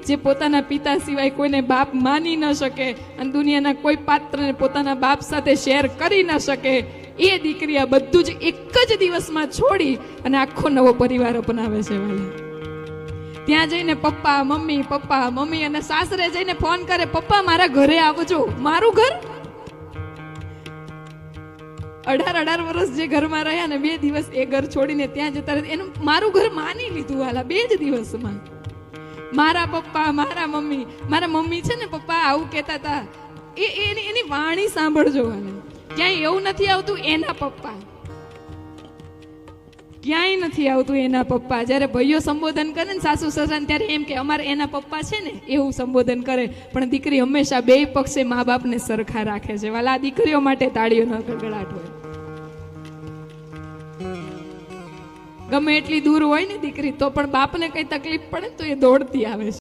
જે પોતાના પિતા સિવાય કોઈને બાપ માની ન શકે અને દુનિયાના કોઈ પાત્રને પોતાના બાપ સાથે શેર કરી ન શકે, એ દીકરી આ બધું જ એક જ દિવસમાં છોડી અને આખો નવો પરિવાર અપનાવે છે વાલા. ત્યાં જઈને પપ્પા મમ્મી અને સાસરે જઈને ફોન કરે, પપ્પા મારા ઘરે આવજો. મારું ઘર 18 વર્ષ જે ઘરમાં રહ્યા ને 2 દિવસ એ ઘર છોડીને ત્યાં જતા રહે, એનું મારું ઘર માની લીધું વાલા 2 જ દિવસમાં. મારા પપ્પા મારા મમ્મી છે ને પપ્પા આવું કહેતા હતા, એની વાણી સાંભળજો વાલા. ક્યાંય એવું નથી આવતું એના પપ્પા, ક્યાંય નથી આવતું એના પપ્પા. જ્યારે ભાઈઓ સંબોધન કરે ને સાસુ સસરાને ત્યારે એમ કે અમારે એના પપ્પા છે ને, એવું સંબોધન કરે. પણ દીકરી હંમેશા 2 પક્ષે મા બાપને સરખા રાખે છે વાલા. આ દીકરીઓ માટે તાળીઓનો ગડગડાટ હોય. ગમે એટલી દૂર હોય ને દીકરી, તો પણ બાપને કઈ તકલીફ પડે તો એ દોડતી આવે છે.